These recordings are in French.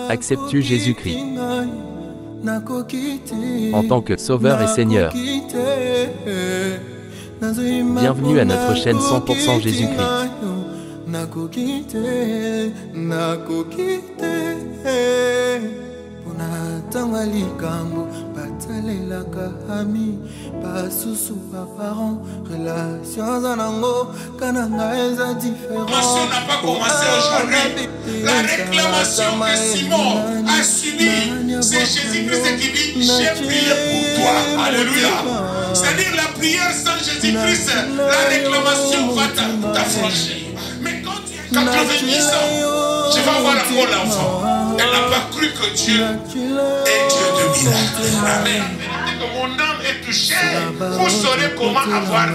Acceptes-tu Jésus-Christ en tant que Sauveur et Seigneur? Bienvenue à notre chaîne 100% Jésus-Christ. Basusu parents, relations en ango, kananga eza différent. Ça n'a pas commencé aujourd'hui. La réclamation que Simon a subie, c'est Jésus-Christ qui dit j'ai prié pour toi. Alléluia. C'est-à-dire la prière sans Jésus-Christ, la réclamation va t'affranchir. Mais quand tu as 90 ans, je vais avoir encore l'enfant. Elle n'a pas cru que Dieu est Dieu de miracle. Amen. Mon âme est touchée, vous saurez comment avoir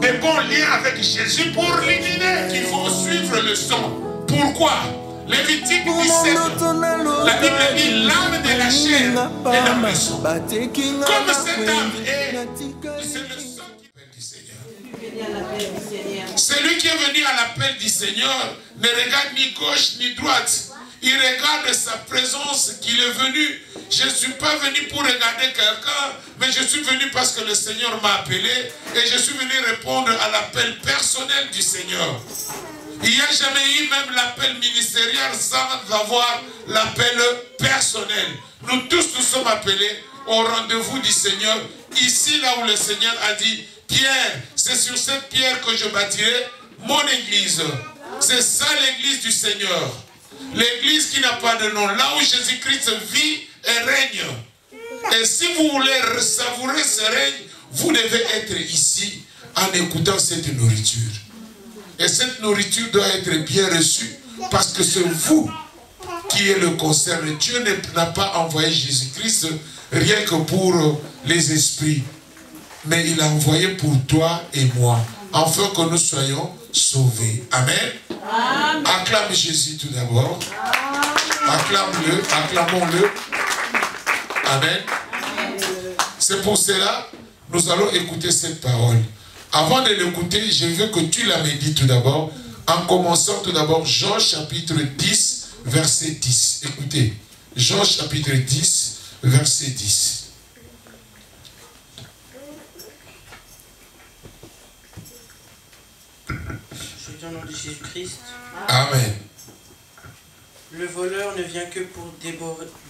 des bons liens avec Jésus pour l'éliminer. Il faut suivre le son. Pourquoi? Lévitique 17, la Bible dit l'âme de la chair est dans le sang. Comme cette âme est, c'est le sang qui appelle du Seigneur. Celui qui est venu à l'appel du Seigneur ne regarde ni gauche ni droite. Il regarde sa présence qu'il est venu. Je ne suis pas venu pour regarder quelqu'un, mais je suis venu parce que le Seigneur m'a appelé et je suis venu répondre à l'appel personnel du Seigneur. Il n'y a jamais eu même l'appel ministériel sans avoir l'appel personnel. Nous tous nous sommes appelés au rendez-vous du Seigneur. Ici, là où le Seigneur a dit, Pierre, c'est sur cette pierre que je bâtirai mon église. C'est ça l'église du Seigneur. L'église qui n'a pas de nom, là où Jésus-Christ vit et règne. Et si vous voulez savourer ce règne, vous devez être ici en écoutant cette nourriture. Et cette nourriture doit être bien reçue parce que c'est vous qui est le concerné. Dieu n'a pas envoyé Jésus-Christ rien que pour les esprits, mais il a envoyé pour toi et moi, afin que nous soyons sauvés. Amen. Amen. Acclame Jésus tout d'abord. Acclame-le, acclamons-le. Amen. C'est pour cela nous allons écouter cette parole. Avant de l'écouter, je veux que tu la médites tout d'abord, en commençant tout d'abord Jean chapitre 10, verset 10. Écoutez, Jean chapitre 10, verset 10. Au nom de Jésus-Christ. Amen. Le voleur ne vient que pour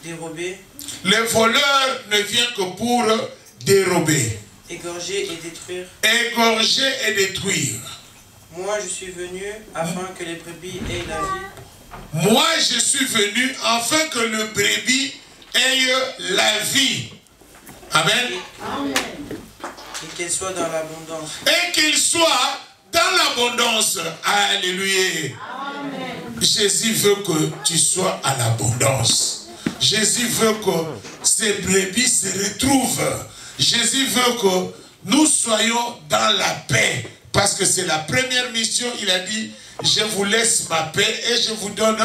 dérober. Le voleur ne vient que pour dérober. Égorger et détruire. Égorger et détruire. Moi, je suis venu afin que les brebis aient la vie. Moi, je suis venu afin que le brebis ait la vie. Amen. Amen. Et qu'elle soit dans l'abondance. Et qu'il soit dans l'abondance. Alléluia. Amen. Jésus veut que tu sois à l'abondance. Jésus veut que ces brebis se retrouvent. Jésus veut que nous soyons dans la paix. Parce que c'est la première mission. Il a dit, je vous laisse ma paix et je vous donne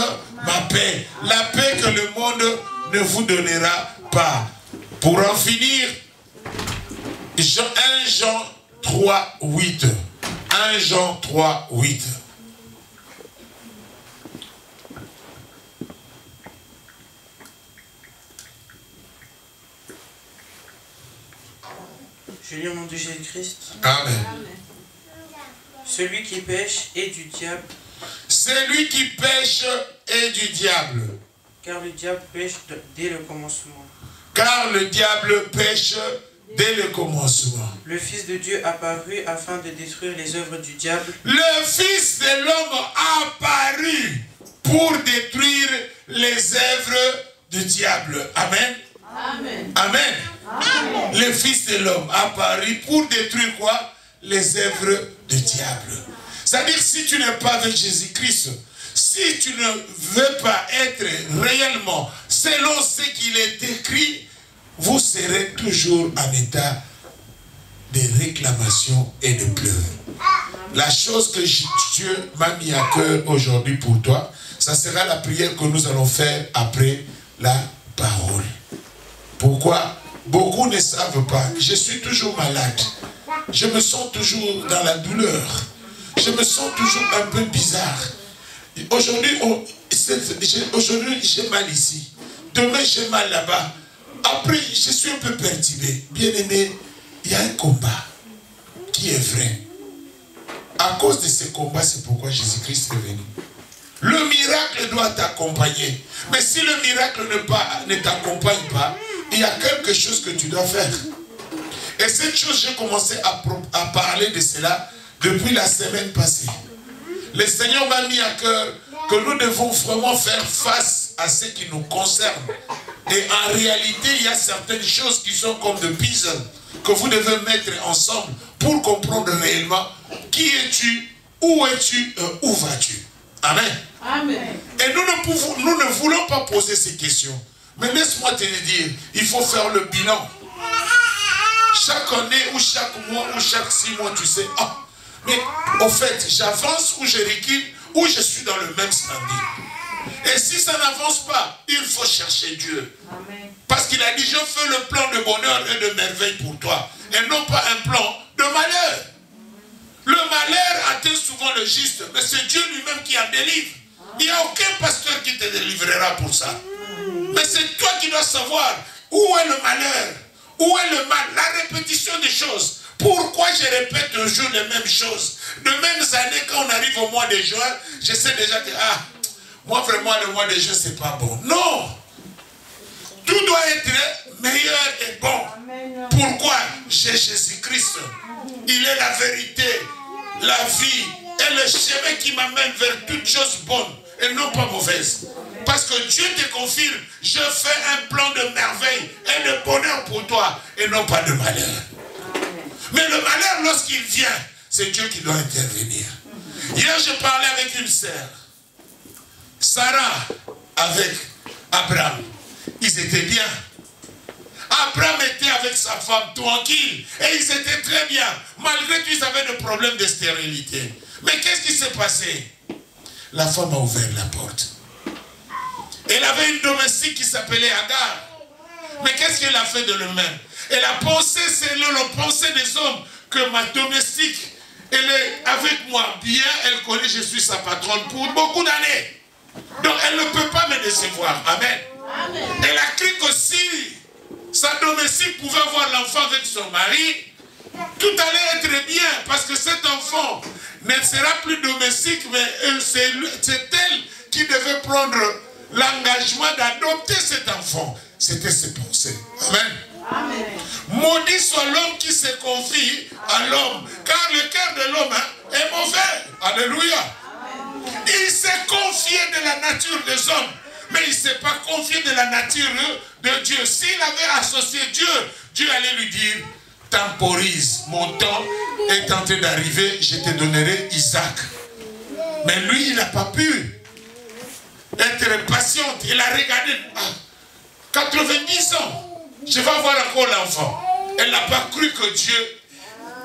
ma paix. La paix que le monde ne vous donnera pas. Pour en finir, 1 Jean 3, 8. 1 Jean 3, 8. Je lis au nom de Jésus-Christ. Amen. Celui qui pêche est du diable. Celui qui pêche est du diable. Car le diable pêche dès le commencement. Car le diable pêche dès le commencement. Le Fils de Dieu apparut afin de détruire les œuvres du diable. Le Fils de l'homme apparut pour détruire les œuvres du diable. Amen. Amen. Amen. Amen. Le Fils de l'homme apparut pour détruire quoi? Les œuvres du diable. C'est-à-dire, si tu n'es pas avec Jésus-Christ, si tu ne veux pas être réellement selon ce qu'il est écrit, vous serez toujours en état de réclamation et de pleurs. La chose que Dieu m'a mis à cœur aujourd'hui pour toi, ça sera la prière que nous allons faire après la parole. Pourquoi? Beaucoup ne savent pas. Je suis toujours malade. Je me sens toujours dans la douleur. Je me sens toujours un peu bizarre. Aujourd'hui, j'ai mal ici. demain j'ai mal là-bas. Après, je suis un peu perturbé. Bien-aimé, il y a un combat qui est vrai. À cause de ce combat, c'est pourquoi Jésus-Christ est venu. Le miracle doit t'accompagner. Mais si le miracle ne t'accompagne pas, il y a quelque chose que tu dois faire. Et cette chose, j'ai commencé à parler de cela depuis la semaine passée. Le Seigneur m'a mis à cœur que nous devons vraiment faire face à ce qui nous concerne. Et en réalité, il y a certaines choses qui sont comme de puzzles que vous devez mettre ensemble pour comprendre réellement qui es-tu, où es-tu, où vas-tu. Amen. Amen. Et nous ne voulons pas poser ces questions. Mais laisse-moi te le dire, il faut faire le bilan. Chaque année ou chaque mois ou chaque 6 mois, tu sais, ah, mais au fait, j'avance ou je recule ou je suis dans le même standing. Et si ça n'avance pas, il faut chercher Dieu. Amen. Parce qu'il a dit, je fais le plan de bonheur et de merveille pour toi. Et non pas un plan de malheur. Le malheur atteint souvent le juste, mais c'est Dieu lui-même qui en délivre. Il n'y a aucun pasteur qui te délivrera pour ça. Mais c'est toi qui dois savoir où est le malheur, où est le mal, la répétition des choses. Pourquoi je répète toujours les mêmes choses? De mêmes années, quand on arrive au mois de juin, je sais déjà que, ah, moi vraiment le mois de juin, c'est pas bon. Non! Tout doit être meilleur et bon. Pourquoi? J'ai Jésus-Christ. Il est la vérité, la vie et le chemin qui m'amène vers toutes choses bonnes et non pas mauvaises. Parce que Dieu te confirme, je fais un plan de merveille et de bonheur pour toi et non pas de malheur. Mais le malheur, lorsqu'il vient, c'est Dieu qui doit intervenir. Hier, je parlais avec une sœur. Sarah avec Abraham. Ils étaient bien. Abraham était avec sa femme tranquille. Et ils étaient très bien. Malgré qu'ils avaient des problèmes de stérilité. Mais qu'est-ce qui s'est passé? La femme a ouvert la porte. Elle avait une domestique qui s'appelait Agar. Mais qu'est-ce qu'elle a fait de lui-même? Elle a pensé, c'est le pensée des hommes, que ma domestique, elle est avec moi bien, elle connaît, je suis sa patronne pour beaucoup d'années. Donc elle ne peut pas me décevoir. Amen. Amen. Elle a cru que si sa domestique pouvait avoir l'enfant avec son mari, tout allait être bien, parce que cet enfant ne sera plus domestique, mais c'est elle qui devait prendre l'engagement d'adopter cet enfant. C'était ses pensées. Amen. Amen. Maudit soit l'homme qui se confie à l'homme, car le cœur de l'homme est mauvais. Alléluia. Amen. Il s'est confié de la nature des hommes, mais il ne s'est pas confié de la nature de Dieu. S'il avait associé Dieu, Dieu allait lui dire, temporise, mon temps est en train d'arriver, je te donnerai Isaac. Mais lui, il n'a pas pu être patiente. Il a regardé, 90 ans. Je vais avoir encore l'enfant. Elle n'a pas cru que Dieu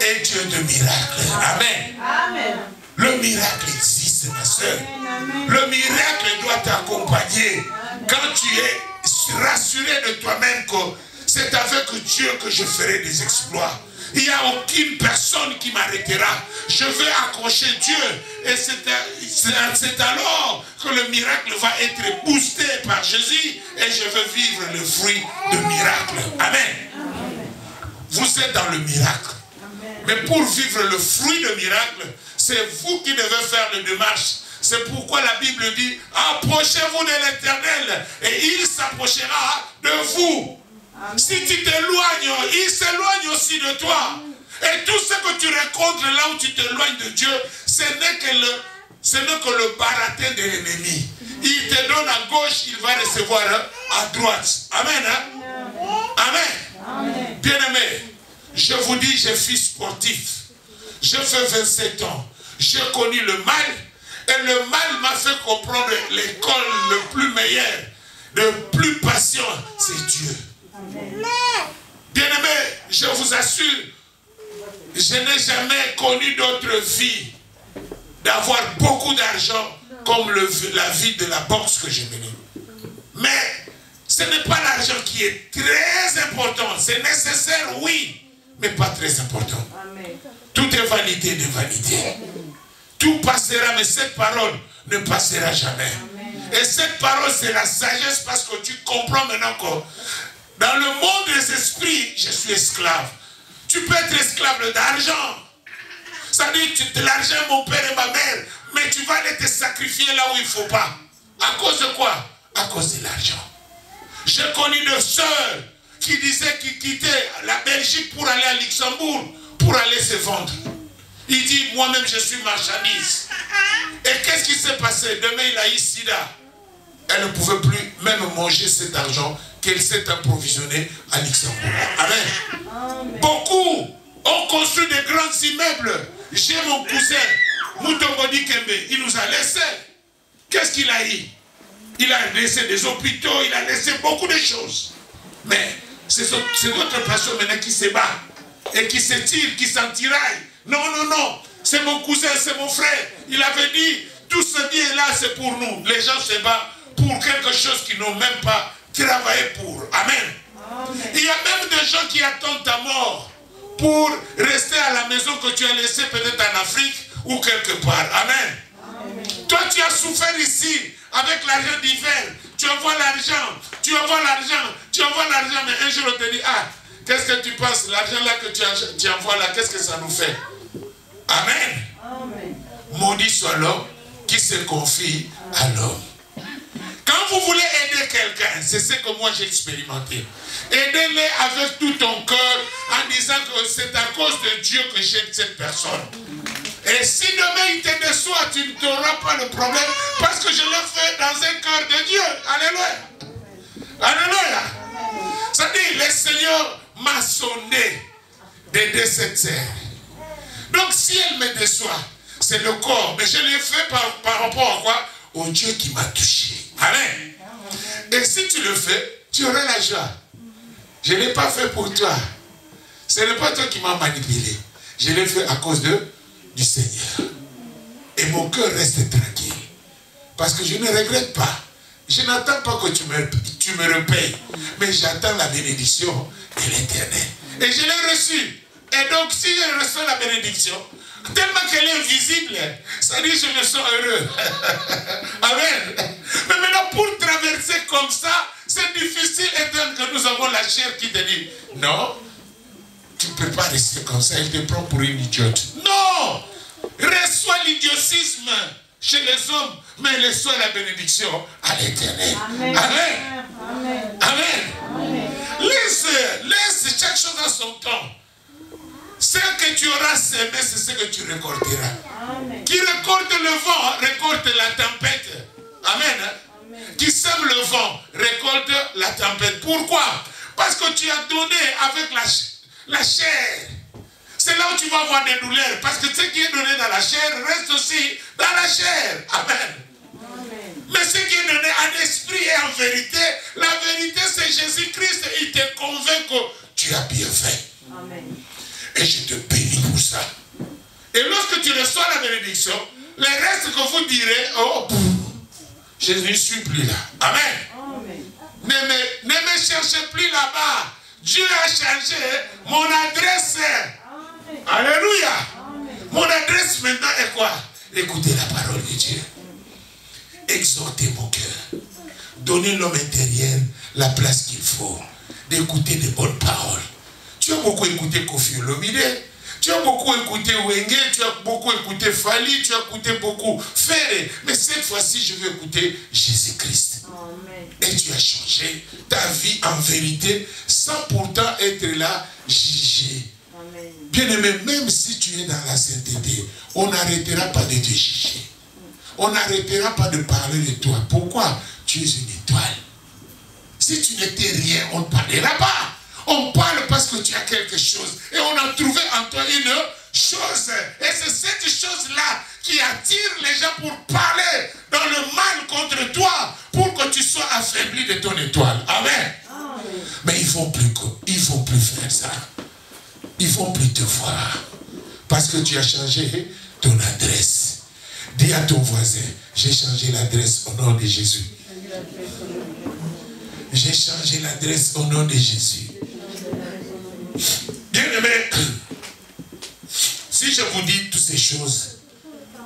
est Dieu de miracles. Amen. Amen. Le miracle existe, ma soeur. Le miracle doit t'accompagner. Quand tu es rassuré de toi-même que c'est avec Dieu que je ferai des exploits. Il n'y a aucune personne qui m'arrêtera. Je vais accrocher Dieu. Et c'est alors que le miracle va être boosté par Jésus. Et je vais vivre le fruit de miracle. Amen. Vous êtes dans le miracle. Mais pour vivre le fruit de miracle, c'est vous qui devez faire les démarches. C'est pourquoi la Bible dit, approchez-vous de l'Éternel et il s'approchera de vous. Amen. Si tu t'éloignes, il s'éloigne aussi de toi. Et tout ce que tu rencontres là où tu t'éloignes de Dieu, ce n'est que le baratin de l'ennemi. Il te donne à gauche, il va recevoir à droite. Amen. Hein? Amen. Amen. Bien-aimé, je vous dis, je suis sportif. Je fais 27 ans. J'ai connu le mal. Et le mal m'a fait comprendre l'école le plus meilleur, le plus patient, c'est Dieu. Bien-aimé, je vous assure, je n'ai jamais connu d'autre vie d'avoir beaucoup d'argent comme la vie de la boxe que j'ai menée. Mais ce n'est pas l'argent qui est très important. C'est nécessaire, oui, mais pas très important. Tout est vanité de vanité. Tout passera, mais cette parole ne passera jamais. Et cette parole, c'est la sagesse parce que tu comprends maintenant que dans le monde des esprits, je suis esclave. Tu peux être esclave d'argent. Ça dit, de l'argent, mon père et ma mère, mais tu vas aller te sacrifier là où il ne faut pas. À cause de quoi? À cause de l'argent. J'ai connu une sœur qui disait qu'il quittait la Belgique pour aller à Luxembourg, pour aller se vendre. Il dit, moi-même je suis marchandise. Et qu'est-ce qui s'est passé? Demain il a eu sida. Elle ne pouvait plus même manger cet argent qu'elle s'est approvisionnée à Luxembourg. Amen. Amen. Beaucoup ont construit des grands immeubles. J'ai mon cousin, Moutombodi Kembe, il nous a laissé. Qu'est-ce qu'il a eu? Il a laissé des hôpitaux, il a laissé beaucoup de choses. Mais c'est votre personne maintenant qui se bat et qui se tire, qui s'en tiraille. Non, non, non. C'est mon cousin, c'est mon frère. Il avait dit, tout ce bien-là, c'est pour nous. Les gens se battent pour quelque chose qu'ils n'ont même pas travaillé pour. Amen. Amen. Il y a même des gens qui attendent ta mort pour rester à la maison que tu as laissée peut-être en Afrique ou quelque part. Amen. Amen. Toi, tu as souffert ici avec l'argent d'hiver. Tu envoies l'argent, tu envoies l'argent, tu envoies l'argent, mais un jour on te dit, ah, qu'est-ce que tu penses, l'argent là que tu envoies là, qu'est-ce que ça nous fait? Amen. Amen. Maudit soit l'homme qui se confie à l'homme. Quand vous voulez aider quelqu'un, c'est ce que moi j'ai expérimenté. Aidez-les avec tout ton cœur en disant que c'est à cause de Dieu que j'aide cette personne. Et si demain il te déçoit, tu n'auras pas le problème parce que je l'ai fait dans un cœur de Dieu. Alléluia. Alléluia. Ça dit, le Seigneur m'a sonné d'aider cette sœur. Donc si elle me déçoit, c'est le corps. Mais je l'ai fait par rapport à quoi? Au Dieu qui m'a touché. Amen. Et si tu le fais, tu auras la joie. Je ne l'ai pas fait pour toi. Ce n'est pas toi qui m'as manipulé. Je l'ai fait à cause du Seigneur. Et mon cœur reste tranquille. Parce que je ne regrette pas. Je n'attends pas que tu me repayes. Mais j'attends la bénédiction de l'Éternel. Et je l'ai reçue. Et donc si je reçois la bénédiction, tellement qu'elle est visible, ça dit je me sens heureux. Amen. Mais maintenant pour traverser comme ça, c'est difficile étant que nous avons la chair qui te dit, non, tu ne peux pas rester comme ça, elle te prend pour une idiote. Non, reçois l'idiotisme chez les hommes, mais reçois la bénédiction à l'Éternel. Amen. Amen. Amen. Amen. Amen. Laisse chaque chose à son temps. Ce que tu auras semé, c'est ce que tu récolteras. Amen. Qui récolte le vent, récolte la tempête. Amen. Amen. Qui sème le vent, récolte la tempête. Pourquoi? Parce que tu as donné avec la chair. C'est là où tu vas avoir des douleurs. Parce que ce qui est donné dans la chair reste aussi dans la chair. Amen. Amen. Mais ce qui est donné en esprit et en vérité, la vérité c'est Jésus-Christ. Il te convainc que tu as bien fait. Amen. Et je te bénis pour ça. Et lorsque tu reçois la bénédiction, le reste que vous direz, oh, je ne suis plus là. Amen. Amen. Ne me cherchez plus là-bas. Dieu a changé mon adresse. Amen. Alléluia. Amen. Mon adresse maintenant est quoi? Écoutez la parole de Dieu. Exhortez mon cœur. Donnez l'homme intérieur la place qu'il faut. D'écouter des bonnes paroles. Tu as beaucoup écouté Kofi Olomide, tu as beaucoup écouté Wenge, tu as beaucoup écouté Fali, tu as écouté beaucoup Ferré. Mais cette fois-ci, je veux écouter Jésus-Christ. Et tu as changé ta vie en vérité sans pourtant être là jugé. Bien-aimé, même si tu es dans la sainteté, on n'arrêtera pas de te juger. On n'arrêtera pas de parler de toi. Pourquoi? Tu es une étoile. Si tu n'étais rien, on ne parlera pas. On parle parce que tu as quelque chose. Et on a trouvé en toi une chose. Et c'est cette chose-là qui attire les gens pour parler dans le mal contre toi. Pour que tu sois affaibli de ton étoile. Amen. Amen. Mais ils ne vont plus faire ça. Ils ne vont plus te voir. Parce que tu as changé ton adresse. Dis à ton voisin, j'ai changé l'adresse au nom de Jésus. J'ai changé l'adresse au nom de Jésus. Bien aimé, si je vous dis toutes ces choses,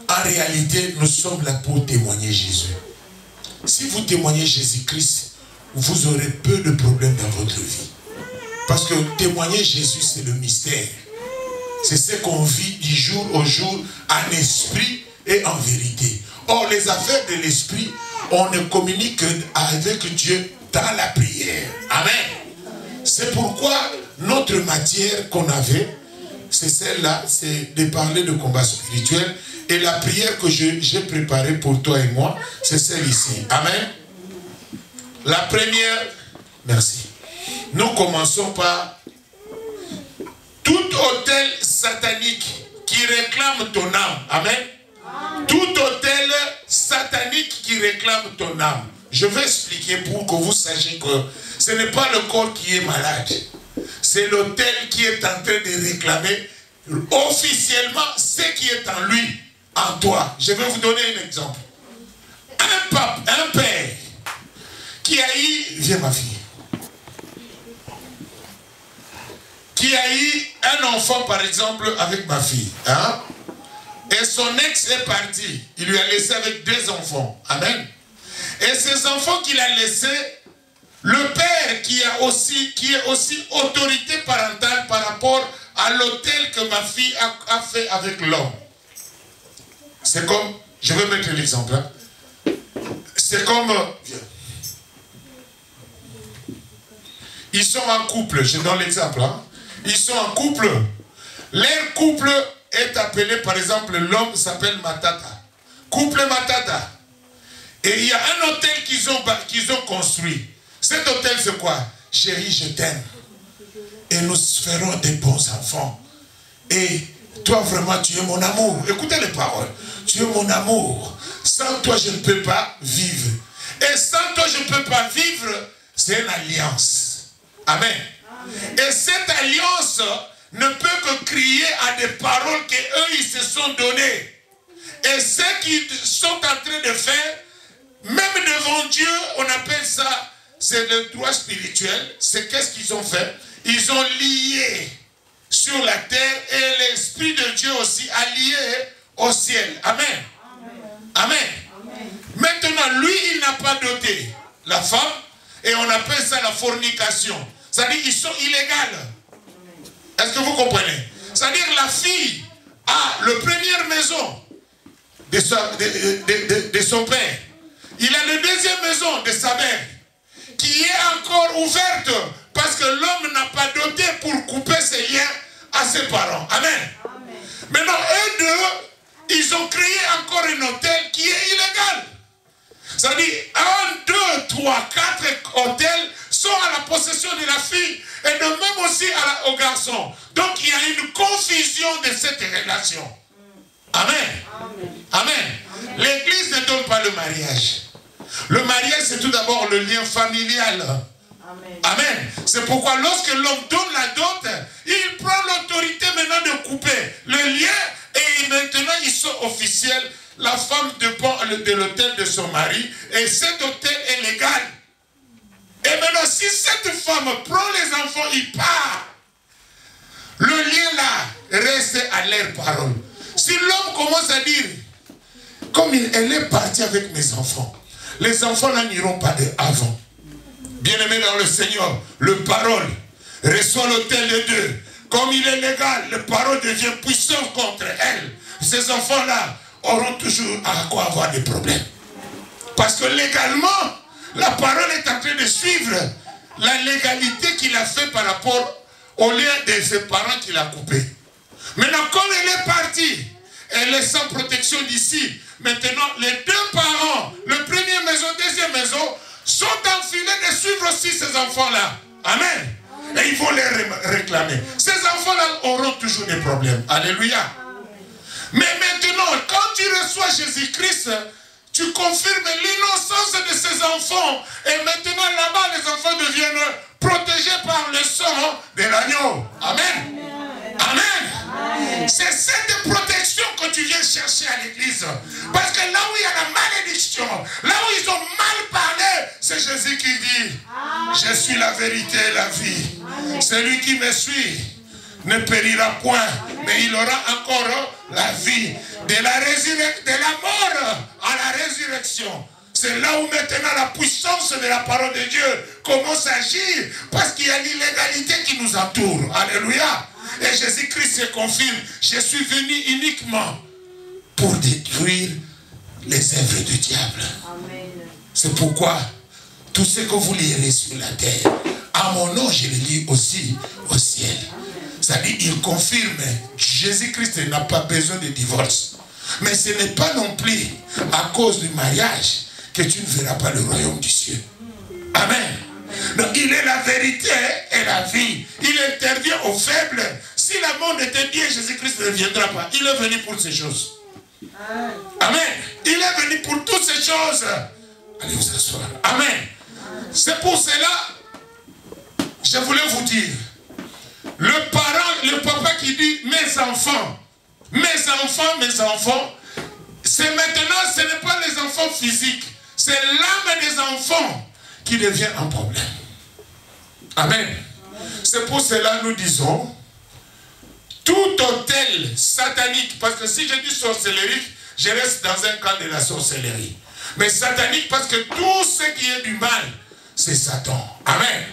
en réalité, nous sommes là pour témoigner Jésus. Si vous témoignez Jésus-Christ, vous aurez peu de problèmes dans votre vie. Parce que témoigner Jésus, c'est le mystère. C'est ce qu'on vit du jour au jour en esprit et en vérité. Or, les affaires de l'esprit, on ne communique avec Dieu dans la prière. Amen. C'est pourquoi notre matière qu'on avait, c'est celle-là, c'est de parler de combat spirituel. Et la prière que j'ai préparée pour toi et moi, c'est celle ici. Amen. La première, merci. Nous commençons par tout autel satanique qui réclame ton âme. Amen. Tout autel satanique qui réclame ton âme. Je vais expliquer pour que vous sachiez que ce n'est pas le corps qui est malade. C'est l'autel qui est en train de réclamer officiellement ce qui est en lui, en toi. Je vais vous donner un exemple. Un père qui a eu, viens ma fille, qui a eu un enfant par exemple avec ma fille, hein? Et son ex est parti, il lui a laissé avec 2 enfants, amen. Et ces enfants qu'il a laissés, le père qui est aussi autorité parentale par rapport à l'autel que ma fille a fait avec l'homme. C'est comme, je vais mettre l'exemple, hein? C'est comme, ils sont en couple, je donne l'exemple, hein? Ils sont en couple, leur couple est appelé, par exemple, l'homme s'appelle Matata. Couple Matata. Et il y a un hôtel qu'ils ont construit. Cet hôtel, c'est quoi? Chérie, je t'aime. Et nous ferons des bons enfants. Et toi, vraiment, tu es mon amour. Écoutez les paroles. Tu es mon amour. Sans toi, je ne peux pas vivre. Et sans toi, je ne peux pas vivre. C'est une alliance. Amen. Et cette alliance ne peut que crier à des paroles qu'eux, ils se sont données. Et ce qu'ils sont en train de faire, même devant Dieu, on appelle ça, c'est le droit spirituel. C'est qu'est-ce qu'ils ont fait? Ils ont lié sur la terre et l'Esprit de Dieu aussi a lié au ciel. Amen. Amen. Amen. Maintenant, lui, il n'a pas doté la femme et on appelle ça la fornication. C'est-à-dire qu'ils sont illégaux. Est-ce que vous comprenez? C'est-à-dire la fille a la première maison de son père. Il a la deuxième maison de sa mère qui est encore ouverte parce que l'homme n'a pas doté pour couper ses liens à ses parents. Amen. Amen. Maintenant, eux deux, ils ont créé encore un hôtel qui est illégal. C'est-à-dire, 1, 2, 3, 4 hôtels sont à la possession de la fille et de même aussi au garçon. Donc, il y a une confusion de cette relation. Amen. Amen. Amen. Amen. L'Église ne donne pas le mariage. Le mariage, c'est tout d'abord le lien familial. Amen. Amen. C'est pourquoi lorsque l'homme donne la dot, il prend l'autorité maintenant de couper le lien et maintenant ils sont officiels. La femme dépend de l'autel de son mari et cet autel est légal. Et maintenant, si cette femme prend les enfants, il part. Le lien là reste à leur parole. Si l'homme commence à dire, comme elle est partie avec mes enfants, les enfants là n'iront pas avant. Bien-aimé dans le Seigneur, le parole reçoit l'autel de Dieu. Comme il est légal, le parole devient puissant contre elle. Ces enfants-là auront toujours à quoi avoir des problèmes. Parce que légalement, la parole est en train de suivre la légalité qu'il a fait par rapport au lien de ses parents qu'il a coupé. Maintenant, comme elle est partie, elle est sans protection d'ici. Maintenant, les deux parents, le premier maison, deuxième maison, sont enfilés de suivre aussi ces enfants-là. Amen. Et ils vont les réclamer. Ces enfants-là auront toujours des problèmes. Alléluia. Mais maintenant, quand tu reçois Jésus-Christ, tu confirmes l'innocence de ces enfants. Et maintenant, là-bas, les enfants deviennent protégés par le sang de l'agneau. Amen. Amen. C'est cette protection que tu viens chercher à l'église. Parce que là où il y a la malédiction, là où ils ont mal parlé, c'est Jésus qui dit, je suis la vérité et la vie. Celui qui me suit ne périra point, mais il aura encore la vie. De la mort à la résurrection. C'est là où maintenant la puissance de la parole de Dieu commence à agir. Parce qu'il y a l'illégalité qui nous entoure. Alléluia. Et Jésus-Christ se confirme. Je suis venu uniquement pour détruire les œuvres du diable. C'est pourquoi tout ce que vous lirez sur la terre, à mon nom, je le lis aussi au ciel. C'est-à-dire, il confirme, Jésus-Christ n'a pas besoin de divorce. Mais ce n'est pas non plus à cause du mariage que tu ne verras pas le royaume du ciel. Amen. Donc, il est la vérité et la vie. Il intervient aux faibles. Si le monde était bien, Jésus-Christ ne viendra pas. Il est venu pour ces choses. Amen. Il est venu pour toutes ces choses. Allez vous asseoir. Amen. C'est pour cela, je voulais vous dire, le parent, le papa qui dit, mes enfants, c'est maintenant, ce n'est pas les enfants physiques, c'est l'âme des enfants qui devient un problème. Amen. C'est pour cela nous disons, tout autel satanique, parce que si je dis sorcellerie, je reste dans un cas de la sorcellerie. Mais satanique parce que tout ce qui est du mal, c'est Satan. Amen.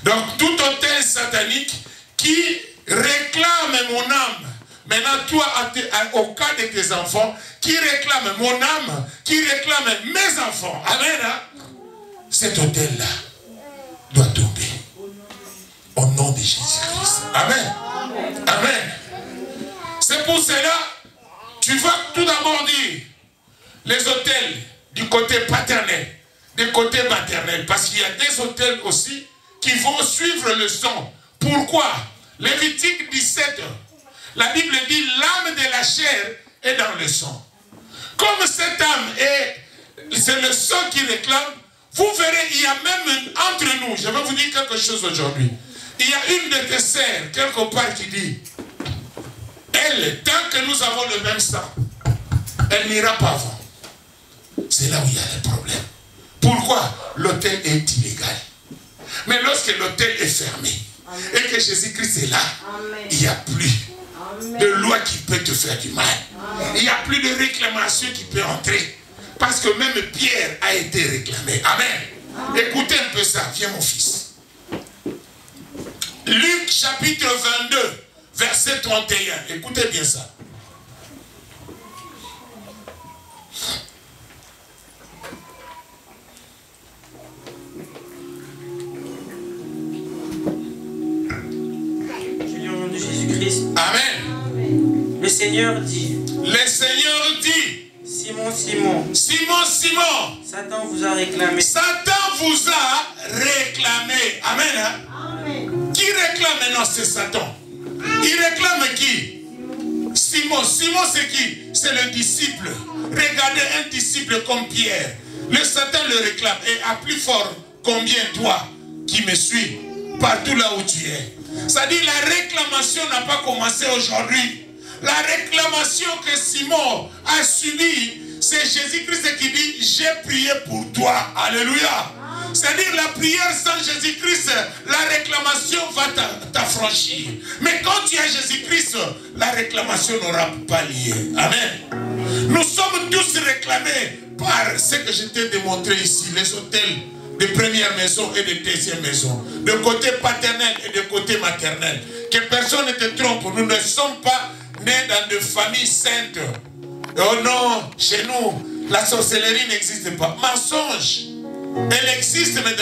Donc tout autel satanique qui réclame mon âme. Maintenant toi, au cas de tes enfants, qui réclame mon âme, qui réclame mes enfants. Amen. Hein? Cet autel-là doit tomber. Au nom de Jésus-Christ. Amen. Amen. C'est pour cela, tu vas tout d'abord dire, les autels du côté paternel, du côté maternel, parce qu'il y a des autels aussi qui vont suivre le sang. Pourquoi? Lévitique 17, la Bible dit, l'âme de la chair est dans le sang. Comme cette âme c'est le sang qui réclame, vous verrez, il y a même entre nous, je vais vous dire quelque chose aujourd'hui. Il y a une de tes sœurs, quelque part, qui dit, elle, tant que nous avons le même sang, elle n'ira pas avant. C'est là où il y a les problèmes. Pourquoi? L'autel est illégal. Mais lorsque l'autel est fermé, et que Jésus-Christ est là, il n'y a plus de loi qui peut te faire du mal. Il n'y a plus de réclamation qui peut entrer. Parce que même Pierre a été réclamé. Amen. Écoutez un peu ça. Viens mon fils. Luc chapitre 22, verset 31. Écoutez bien ça. Je lis au nom de Jésus-Christ. Amen. Le Seigneur dit. Le Seigneur dit. Simon, Simon. Simon, Simon. Satan vous a réclamé. Satan vous a réclamé. Amen. Hein? Amen. Qui réclame maintenant? C'est Satan. Il réclame qui? Simon. Simon c'est qui? C'est le disciple. Regardez un disciple comme Pierre. Le Satan le réclame. Et à plus fort, combien toi qui me suis partout là où tu es. C'est-à-dire la réclamation n'a pas commencé aujourd'hui. La réclamation que Simon a subie, c'est Jésus-Christ qui dit, j'ai prié pour toi. Alléluia. C'est-à-dire la prière sans Jésus-Christ, la réclamation va t'affranchir. Mais quand tu as Jésus-Christ, la réclamation n'aura pas lieu. Amen. Nous sommes tous réclamés par ce que je t'ai démontré ici, les hôtels de première maison et de deuxième maison, de côté paternel et de côté maternel. Que personne ne te trompe, nous ne sommes pas nés dans de familles saintes. Oh non, chez nous, la sorcellerie n'existe pas. Mensonge, elle existe, mais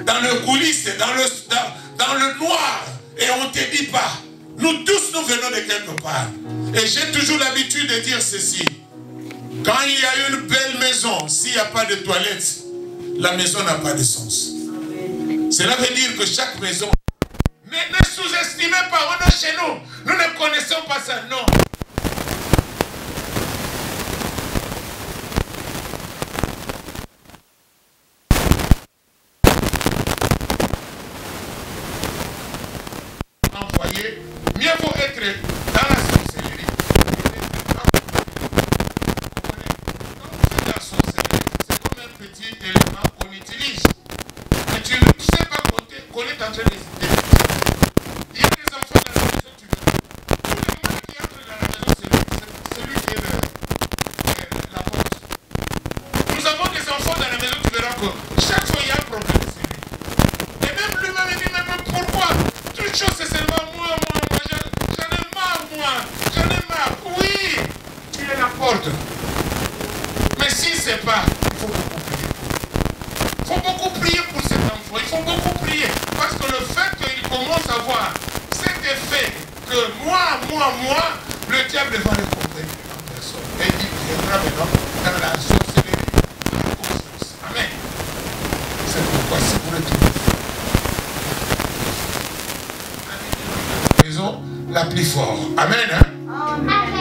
dans le coulisse, dans le noir. Et on ne te dit pas. Nous tous, nous venons de quelque part. Et j'ai toujours l'habitude de dire ceci. Quand il y a une belle maison, s'il n'y a pas de toilette, la maison n'a pas de sens. Cela veut dire que chaque maison... Ne sous-estimez pas, on est chez nous. Nous ne connaissons pas ça, non. Envoyé, mieux vaut être dans la sorcellerie. Quand vous êtes dans la sorcellerie, c'est comme un petit élément qu'on utilise. Mais tu ne sais pas qu'on est en train de... Il y a des enfants dans la maison, tu veux. Tout le monde qui entre dans la maison, c'est lui qui est la porte. Nous avons que moi, le diable va le convaincre en personne. Et il viendra maintenant dans la sorcellerie, la conscience. Amen. C'est pourquoi si vous retrouvez la maison la plus forte. Amen. Hein?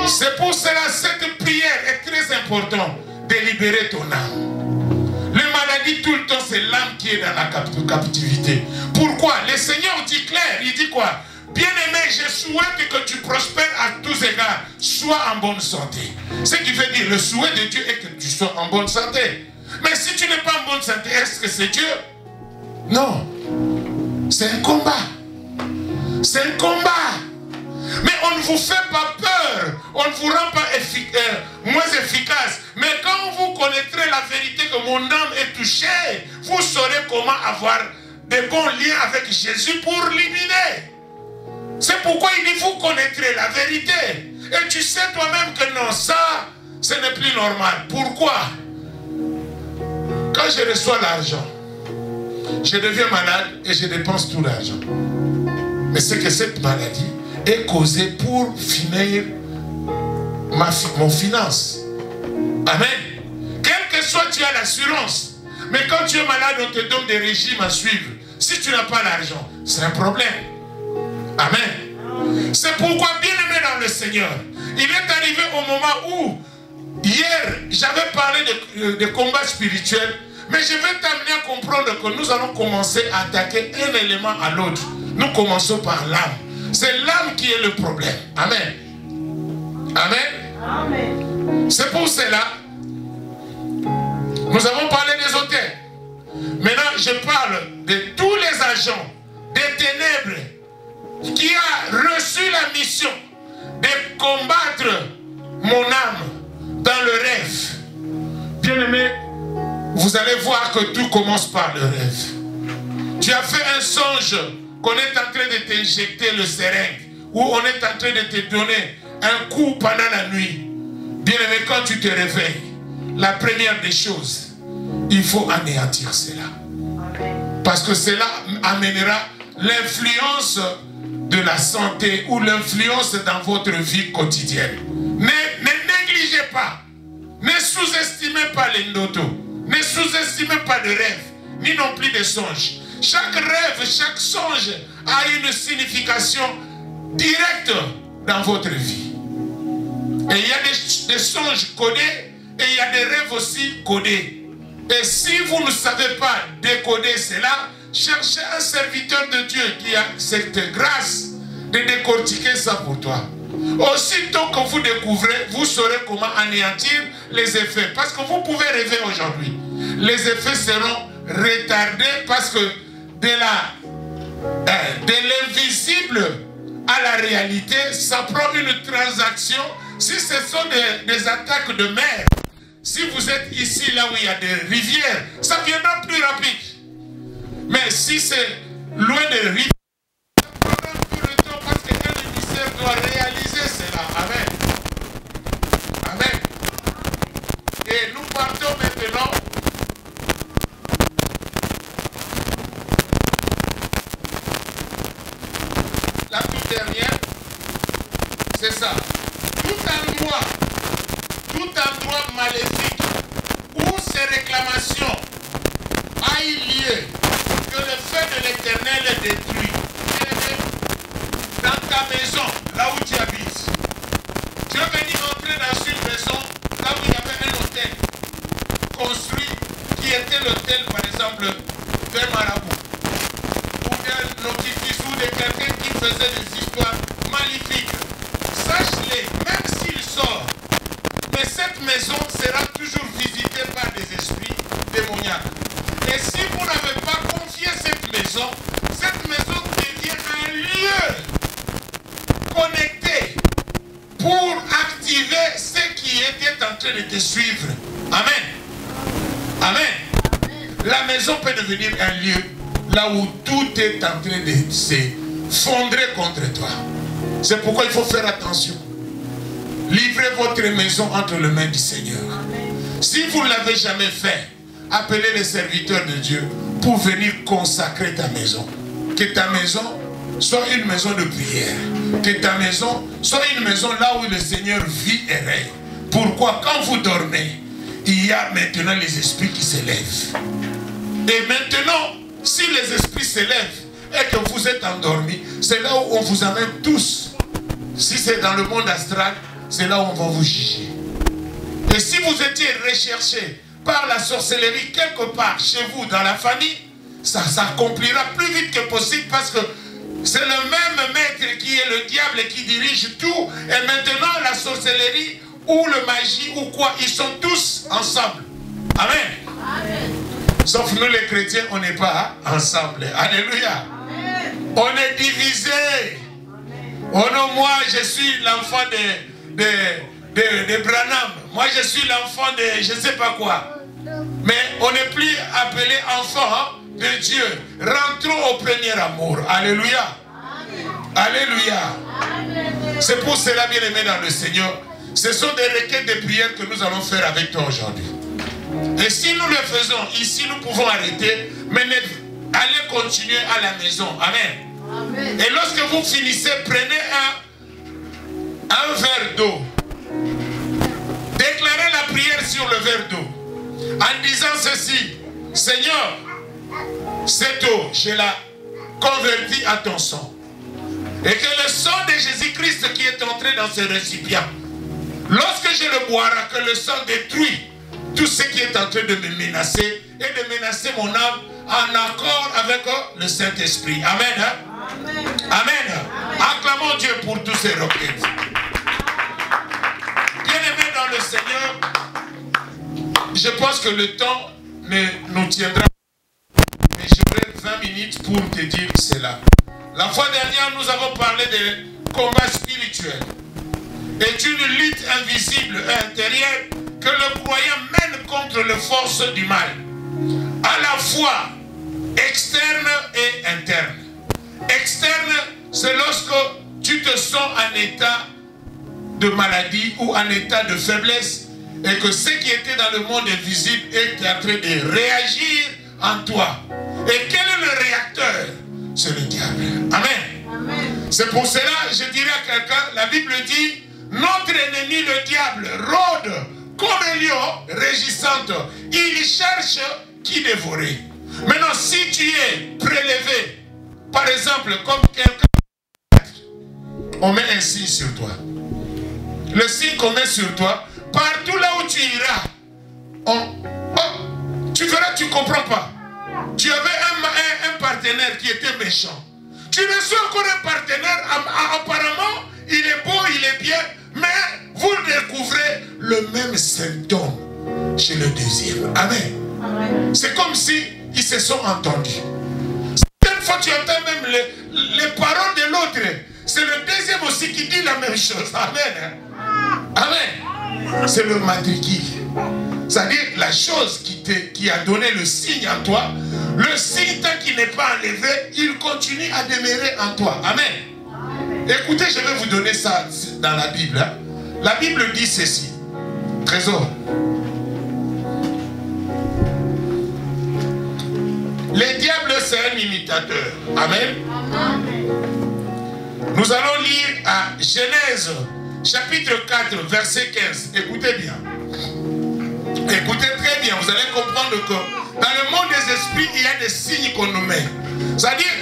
C'est pour cela cette prière est très importante de libérer ton âme. Les maladies tout le temps, c'est l'âme qui est dans la captivité. Pourquoi? Le Seigneur dit clair, il dit quoi? Bien-aimé, je souhaite que tu prospères à tous égards, sois en bonne santé. Ce qui veut dire, le souhait de Dieu est que tu sois en bonne santé. Mais si tu n'es pas en bonne santé, est-ce que c'est Dieu? Non. C'est un combat. C'est un combat. Mais on ne vous fait pas peur, on ne vous rend pas moins efficace. Mais quand vous connaîtrez la vérité que mon âme est touchée, vous saurez comment avoir de bons liens avec Jésus pour l'éliminer. C'est pourquoi il dit, vous connaîtrez la vérité. Et tu sais toi-même que non, ça, ce n'est plus normal. Pourquoi? Quand je reçois l'argent, je deviens malade et je dépense tout l'argent. Mais c'est que cette maladie est causée pour finir mon finance. Amen. Quel que soit, tu as l'assurance. Mais quand tu es malade, on te donne des régimes à suivre. Si tu n'as pas l'argent, c'est un problème. Amen. C'est pourquoi, bien aimé dans le Seigneur, il est arrivé au moment où, hier, j'avais parlé de combat spirituel, mais je vais t'amener à comprendre que nous allons commencer à attaquer un élément à l'autre. Nous commençons par l'âme. C'est l'âme qui est le problème. Amen. Amen. Amen. C'est pour cela, nous avons parlé des autels. Maintenant, je parle de tous les agents des ténèbres qui a reçu la mission de combattre mon âme dans le rêve. Bien-aimé, vous allez voir que tout commence par le rêve. Tu as fait un songe qu'on est en train de t'injecter le seringue, ou on est en train de te donner un coup pendant la nuit. Bien-aimé, quand tu te réveilles, la première des choses, il faut anéantir cela. Parce que cela amènera l'influence de la santé ou l'influence dans votre vie quotidienne. Ne négligez pas, ne sous-estimez pas les notos, ne sous-estimez pas de rêves, ni non plus de songes. Chaque rêve, chaque songe a une signification directe dans votre vie. Et il y a des songes codés et il y a des rêves aussi codés. Et si vous ne savez pas décoder cela, cherchez un serviteur de Dieu qui a cette grâce de décortiquer ça pour toi. Aussitôt que vous découvrez, vous saurez comment anéantir les effets. Parce que vous pouvez rêver aujourd'hui. Les effets seront retardés parce que de l'invisible à la réalité, ça prend une transaction. Si ce sont des attaques de mer, si vous êtes ici, là où il y a des rivières, ça viendra plus rapide. Mais si c'est loin des rivières, ça prendra plus de temps parce qu'un émissaire doit réaliser cela. Amen. Amen. Et nous partons maintenant. La toute dernière, c'est ça. Tout endroit maléfique où ces réclamations aillent lieu, que le feu de l'Éternel est détruit. Dans ta maison, là où tu habites, tu es venu entrer dans une maison, là où il y avait un hôtel construit, qui était l'hôtel, par exemple, d'un marabout, ou d'un notifice, ou de quelqu'un qui faisait des histoires maléfiques. Sache-les, même s'il sort, mais cette maison sera toujours visitée par des esprits démoniaques. Et si vous n'avez pas confié cette maison devient un lieu connecté pour activer ce qui était en train de te suivre. Amen. Amen. La maison peut devenir un lieu là où tout est en train de se fondrer contre toi. C'est pourquoi il faut faire attention. Livrez votre maison entre les mains du Seigneur. Si vous ne l'avez jamais fait, appelez les serviteurs de Dieu pour venir consacrer ta maison. Que ta maison soit une maison de prière. Que ta maison soit une maison là où le Seigneur vit et règne. Pourquoi? Quand vous dormez, il y a maintenant les esprits qui s'élèvent. Et maintenant, si les esprits s'élèvent et que vous êtes endormis, c'est là où on vous amène tous. Si c'est dans le monde astral, c'est là où on va vous juger. Et si vous étiez recherché par la sorcellerie quelque part chez vous, dans la famille, ça s'accomplira plus vite que possible parce que c'est le même maître qui est le diable et qui dirige tout. Et maintenant, la sorcellerie ou le magie ou quoi, ils sont tous ensemble. Amen. Amen. Sauf nous les chrétiens, on n'est pas ensemble. Alléluia. Amen. On est divisés. Oh non, moi je suis l'enfant de Branham. Moi je suis l'enfant de je ne sais pas quoi. Mais on n'est plus appelé enfant de Dieu. Rentrons au premier amour. Alléluia. Amen. Alléluia. C'est pour cela, bien aimé dans le Seigneur, ce sont des requêtes de prière que nous allons faire avec toi aujourd'hui. Et si nous le faisons, ici nous pouvons arrêter, mais allez continuer à la maison. Amen. Amen. Et lorsque vous finissez, prenez un verre d'eau. Déclarez la prière sur le verre d'eau. En disant ceci: Seigneur, cette eau, je la convertis à ton sang. Et que le sang de Jésus-Christ qui est entré dans ce récipient, lorsque je le boirai, que le sang détruit tout ce qui est en train de me menacer et de menacer mon âme en accord avec le Saint-Esprit. Amen. Amen. Amen. Acclamons Dieu pour tous ces requêtes. Bien-aimés dans le Seigneur, je pense que le temps nous tiendra. Mais j'aurai 20 minutes pour te dire cela. La fois dernière, nous avons parlé de combat spirituel. Est une lutte invisible et intérieure que le croyant mène contre les forces du mal, à la fois externe et interne. Externe, c'est lorsque tu te sens en état de maladie ou en état de faiblesse et que ce qui était dans le monde invisible est en train de réagir en toi. Et quel est le réacteur? C'est le diable. Amen. Amen. C'est pour cela, je dirais à quelqu'un, la Bible dit: notre ennemi le diable rôde comme un lion régissante. Il cherche qui dévorer. Maintenant, si tu es prélevé, par exemple, comme quelqu'un, on met un signe sur toi. Le signe qu'on met sur toi, partout là où tu iras, tu verras, tu ne comprends pas. Tu avais un partenaire qui était méchant. Tu reçois encore un partenaire, apparemment, il est beau, il est bien, mais vous découvrez le même symptôme chez le deuxième. Amen. C'est comme si ils se sont entendus. Certaines fois, tu entends même les paroles de l'autre. C'est le deuxième aussi qui dit la même chose. Amen. Amen. C'est le matricule. C'est-à-dire la chose qui a donné le signe en toi. Le signe, tant qu'il n'est pas enlevé, il continue à demeurer en toi. Amen. Écoutez, je vais vous donner ça dans la Bible. Hein. La Bible dit ceci. Trésor. Le diable, c'est un imitateur. Amen. Amen. Nous allons lire à Genèse, chapitre 4, verset 15. Écoutez bien. Écoutez très bien. Vous allez comprendre que dans le monde des esprits, il y a des signes qu'on nous met. C'est-à-dire,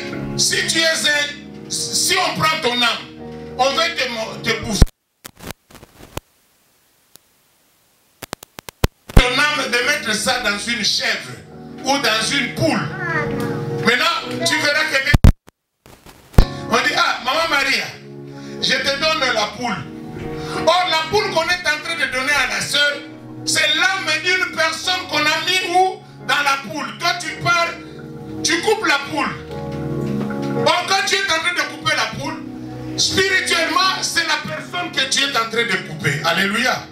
si on prend ton âme, on veut te bouffer. Ton âme, de mettre ça dans une chèvre ou dans une poule. Maintenant, tu verras que on dit: ah, maman Maria, je te donne la poule. Or, la poule qu'on est en train de donner à la sœur, c'est l'âme d'une personne qu'on a mis où? Dans la poule. Toi, tu pars, tu coupes la poule. Or, quand tu es en train de couper la poule, spirituellement, c'est la personne que tu es en train de couper. Alléluia.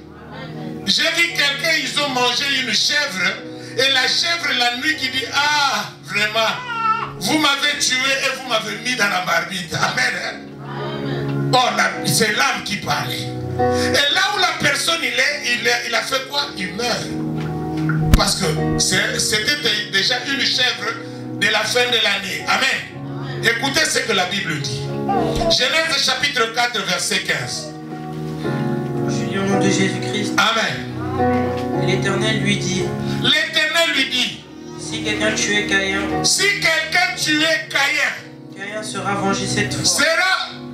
J'ai vu quelqu'un, ils ont mangé une chèvre, et la chèvre la nuit qui dit: ah, vraiment, vous m'avez tué et vous m'avez mis dans la marmite. Amen. Or, c'est l'âme qui parlait. Et là où la personne il a fait quoi? Il meurt. Parce que c'était déjà une chèvre de la fin de l'année. Amen. Écoutez ce que la Bible dit. Genèse chapitre 4, verset 15. Je lis au nom de Jésus-Christ. Amen. L'Éternel lui dit. L'Éternel lui dit. Si quelqu'un tuait Caïn. Si quelqu'un tuait Caïn. Caïn sera vengé 7 fois.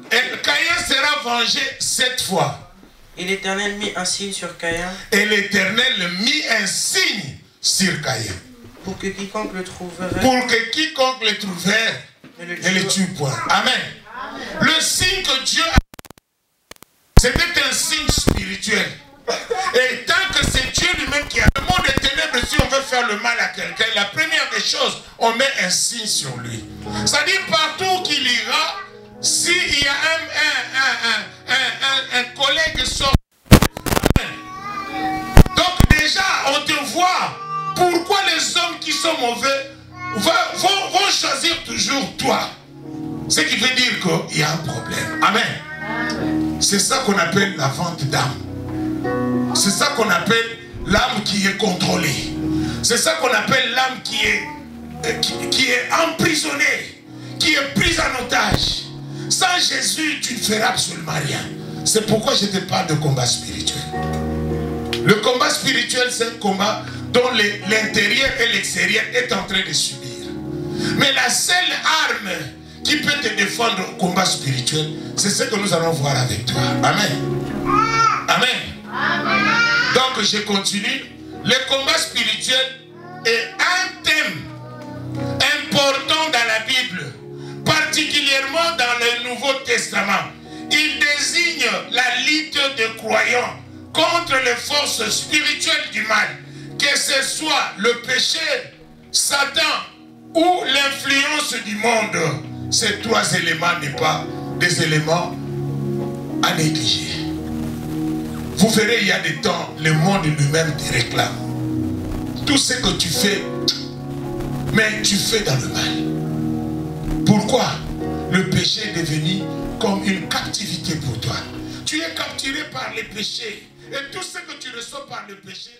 Caïn sera vengé 7 fois. Et l'Éternel mit un signe sur Caïn. Et l'Éternel mit un signe sur Caïn. Pour que quiconque le trouverait. Pour que quiconque le trouverait ne le tue point. Amen. Le signe que Dieu a, c'était un signe spirituel. Et tant que c'est Dieu lui-même qui a le monde des ténèbres, si on veut faire le mal à quelqu'un, la première des choses, on met un signe sur lui. C'est-à-dire partout qu'il ira, s'il y a un collègue sort. Donc déjà, on te voit. Pourquoi les hommes qui sont mauvais vont choisir toujours toi? Ce qui veut dire qu'il y a un problème. Amen. C'est ça qu'on appelle la vente d'âme. C'est ça qu'on appelle l'âme qui est contrôlée. C'est ça qu'on appelle l'âme qui est emprisonnée, qui est prise en otage. Sans Jésus, tu ne feras absolument rien. C'est pourquoi je te parle de combat spirituel. Le combat spirituel, c'est un combat dont l'intérieur et l'extérieur est en train de subir. Mais la seule arme qui peut te défendre au combat spirituel, c'est ce que nous allons voir avec toi. Amen. Amen. Donc je continue. Le combat spirituel est un thème important dans la Bible, particulièrement dans le Nouveau Testament. Il désigne la lutte des croyants contre les forces spirituelles du mal, que ce soit le péché, Satan ou l'influence du monde. Ces trois éléments n'est pas des éléments à négliger. Vous verrez, il y a des temps, le monde lui-même te réclame. Tout ce que tu fais, mais tu fais dans le mal. Pourquoi? Le péché est devenu comme une captivité pour toi. Tu es capturé par les péchés. Et tout ce que tu reçois par le péché,